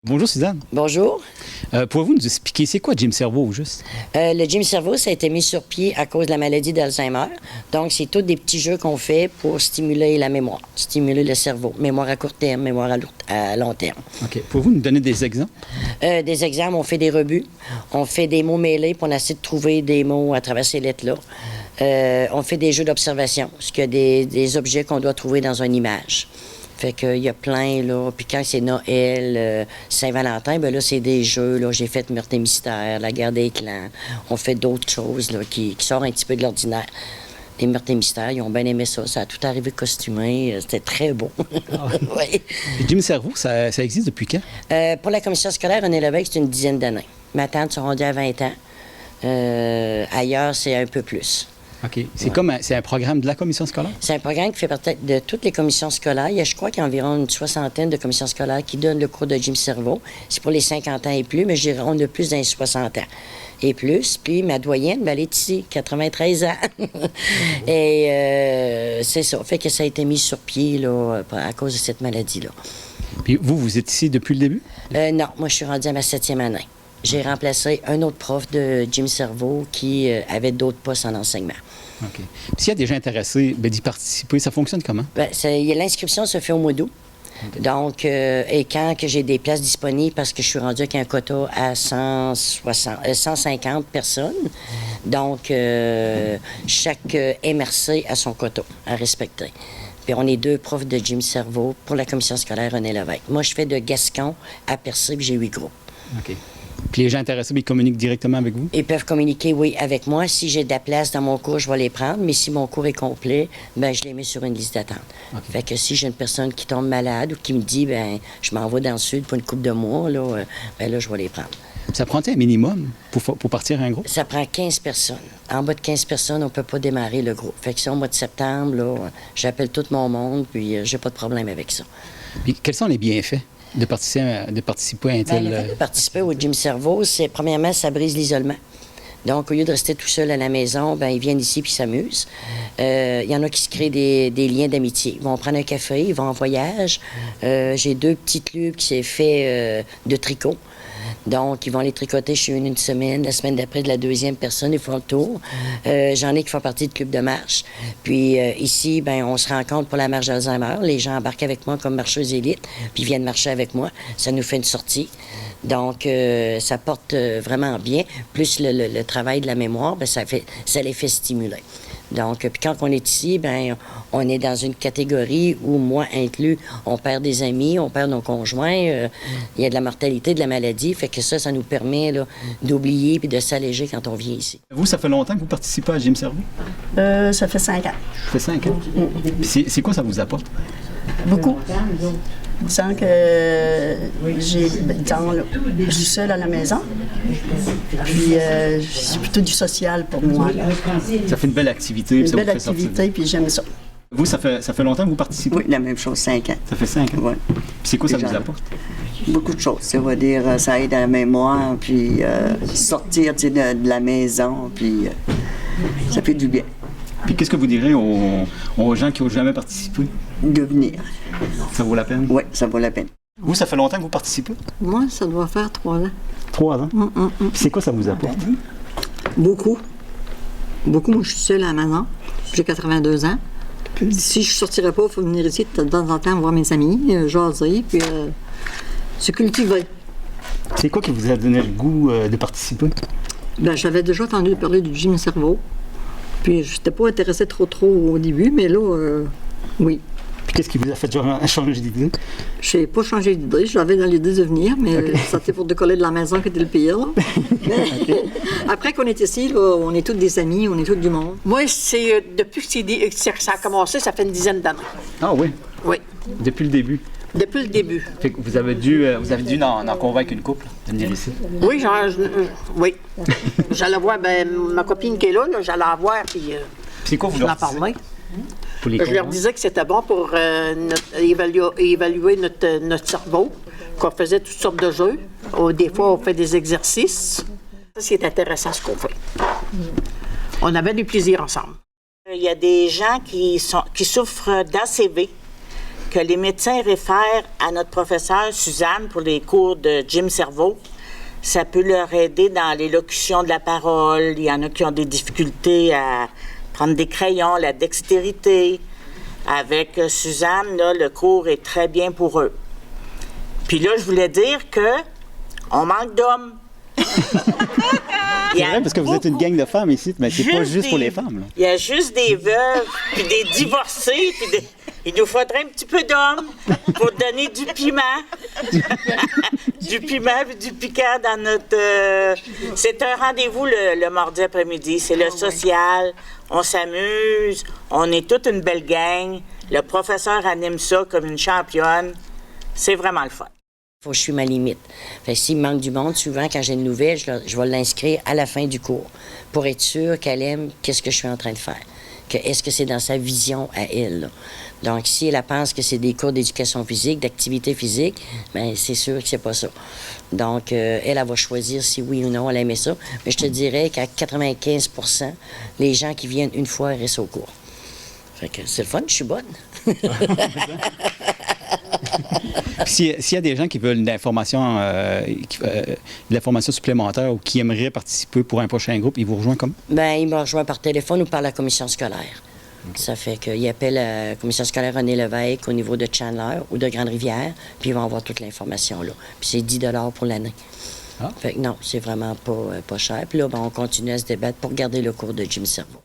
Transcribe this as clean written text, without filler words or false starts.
Bonjour Suzanne. Bonjour. Pouvez-vous nous expliquer c'est quoi Gym Cerveau au juste? Le Gym Cerveau, ça a été mis sur pied à cause de la maladie d'Alzheimer. Donc, c'est tous des petits jeux qu'on fait pour stimuler la mémoire, stimuler le cerveau. Mémoire à court terme, mémoire à long terme. OK. Pouvez-vous nous donner des exemples? Des exemples, on fait des rebuts, on fait des mots mêlés, puis on essaie de trouver des mots à travers ces lettres-là. On fait des jeux d'observation, parce qu'il y a des objets qu'on doit trouver dans une image. Fait qu'il y a plein, là. Puis quand c'est Noël, Saint-Valentin, ben là, c'est des jeux, là. J'ai fait Meurtre et Mystère, La Guerre des clans. On fait d'autres choses, là, qui sortent un petit peu de l'ordinaire. Les Meurtres et Mystères, ils ont bien aimé ça. Ça a tout arrivé costumé. C'était très beau. Oui. Le Gym Cerveau, ça existe depuis quand? Pour la commission scolaire, René Lévesque, c'est une dizaine d'années. Ma tante sont rendues à 20 ans. Ailleurs, c'est un peu plus. OK. C'est un programme de la commission scolaire? C'est un programme qui fait partie de toutes les commissions scolaires. Je crois qu'il y a environ une soixantaine de commissions scolaires qui donnent le cours de Gym Cerveau. C'est pour les 50 ans et plus, mais je dirais on a plus d'un 60 ans et plus. Puis ma doyenne, ben, elle est ici, 93 ans. Et c'est ça. Fait que ça a été mis sur pied là, à cause de cette maladie-là. Puis vous êtes ici depuis le début? Non, moi je suis rendue à ma 7e année. J'ai remplacé un autre prof de Gym Cerveau qui avait d'autres postes en enseignement. OK. S'il y a des gens intéressés d'y participer, ça fonctionne comment? L'inscription se fait au mois d'août. Okay. Donc, et quand que j'ai des places disponibles, parce que je suis rendue avec un quota à 150 personnes, donc chaque MRC a son quota à respecter. Puis on est 2 profs de Gym Cerveau pour la commission scolaire René Lévesque. Moi, je fais de Gascon à Percé, puis j'ai 8 groupes. OK. Puis les gens intéressés, ils communiquent directement avec vous? Ils peuvent communiquer, oui, avec moi. Si j'ai de la place dans mon cours, je vais les prendre. Mais si mon cours est complet, ben je les mets sur une liste d'attente. Okay. Fait que si j'ai une personne qui tombe malade ou qui me dit, ben je m'en vais dans le sud pour une couple de mois, là, ben là, je vais les prendre. Ça prend-il un minimum pour partir un groupe? Ça prend 15 personnes. En bas de 15 personnes, on ne peut pas démarrer le groupe. Fait que ça, au mois de septembre, là, j'appelle tout mon monde, puis j'ai pas de problème avec ça. Puis quels sont les bienfaits de participer à un tel... Le fait de participer au Gym Cerveau, c'est, premièrement, ça brise l'isolement. Donc, au lieu de rester tout seul à la maison, ben ils viennent ici puis s'amusent. Il y en a qui se créent des liens d'amitié. Ils vont prendre un café, ils vont en voyage. J'ai 2 petits clubs qui s'est fait de tricot. Donc, ils vont les tricoter chez une semaine. La semaine d'après, de la deuxième personne, ils font le tour. J'en ai qui font partie du club de marche. Puis ici, ben, on se rencontre pour la marche d'Alzheimer. Les gens embarquent avec moi comme marcheuse élite, puis viennent marcher avec moi. Ça nous fait une sortie. Donc, ça porte vraiment bien. Plus le travail de la mémoire, ben, ça les fait stimuler. Donc, puis quand on est ici, ben on est dans une catégorie où, moi inclus, on perd des amis, on perd nos conjoints, il y a de la mortalité, de la maladie, fait que ça nous permet d'oublier puis de s'alléger quand on vient ici. Vous, ça fait longtemps que vous participez à Gym Cerveau? Ça fait 5 ans. Ça fait 5 ans? C'est quoi ça vous apporte? Beaucoup. Sans que je suis seule à la maison. Puis c'est plutôt du social pour moi. Ça fait une belle activité. Une belle activité, puis j'aime ça. Vous, ça fait longtemps que vous participez? Oui, la même chose, 5 ans. Ça fait 5 ans? Oui. Puis c'est quoi ça vous apporte? Beaucoup de choses. Ça veut dire, ça aide à la mémoire, puis sortir de la maison, puis ça fait du bien. Puis qu'est-ce que vous direz aux gens qui n'ont jamais participé? De venir. Ça vaut la peine? Oui, ça vaut la peine. Vous, ça fait longtemps que vous participez? Moi, ça doit faire 3 ans. 3 ans? Puis c'est quoi ça vous apporte? Beaucoup. Beaucoup. Moi, je suis seule à la maison. J'ai 82 ans. Puis, si je ne sortirais pas, il faut venir ici de temps en temps voir mes amis, jaser, puis se cultiver. C'est quoi qui vous a donné le goût de participer? Bien, j'avais déjà entendu parler du Gym Cerveau. Puis, je n'étais pas intéressée trop au début, mais là, oui. Puis qu'est-ce qui vous a fait changer d'idée? Je n'ai pas changé d'idée. J'avais dans l'idée de venir, mais c'était pour décoller de la maison qui était le pire. Okay. Après qu'on est ici, là, on est tous des amis, on est tous du monde. Moi, c'est depuis que ça a commencé, ça fait une dizaine d'années. Ah oui? Oui. Depuis le début? Depuis le début. Fait que vous avez dû en convaincre une couple de venir ici? Oui, oui. J'allais voir ma copine qui est là, j'allais la voir, puis c'est quoi vous je leur en parlais. Je leur disais que c'était bon pour évaluer notre cerveau, qu'on faisait toutes sortes de jeux. Des fois, on fait des exercices. Ça, c'est intéressant ce qu'on fait. On avait du plaisir ensemble. Il y a des gens qui souffrent d'ACV. que les médecins réfèrent à notre professeure Suzanne pour les cours de Jim Cerveau. Ça peut leur aider dans l'élocution de la parole. Il y en a qui ont des difficultés à prendre des crayons, la dextérité. Avec Suzanne, là, le cours est très bien pour eux. Puis là, je voulais dire que on manque d'hommes. C'est vrai, parce que vous êtes une gang de femmes ici, mais c'est pas juste pour les femmes. Là. Il y a juste des veuves, puis des divorcés, puis il nous faudrait un petit peu d'hommes pour donner du piment. Du piment et du piquant dans notre... C'est un rendez-vous le mardi après-midi. C'est le social. On s'amuse. On est toute une belle gang. Le professeur anime ça comme une championne. C'est vraiment le fun. Faut que je suis ma limite. Fait que s'il me manque du monde, souvent, quand j'ai une nouvelle, je vais l'inscrire à la fin du cours pour être sûr qu'elle aime qu'est-ce que je suis en train de faire. Est-ce que c'est dans sa vision à elle, là. Donc, si elle pense que c'est des cours d'éducation physique, d'activité physique, bien, c'est sûr que c'est pas ça. Donc, elle va choisir si oui ou non elle aimait ça. Mais je te dirais qu'à 95%, les gens qui viennent une fois restent au cours. Fait que c'est le fun, je suis bonne. S'il y a des gens qui veulent de l'information supplémentaire ou qui aimeraient participer pour un prochain groupe, ils vous rejoignent comment? Bien, ils me rejoignent par téléphone ou par la commission scolaire. Ça fait qu'ils appellent la commission scolaire René Lévesque au niveau de Chandler ou de Grande-Rivière, puis ils vont avoir toute l'information là. Puis c'est 10 $ pour l'année. Ah. Fait que non, c'est vraiment pas cher. Puis là, on continue à se débattre pour garder le cours de Jim Cerveau.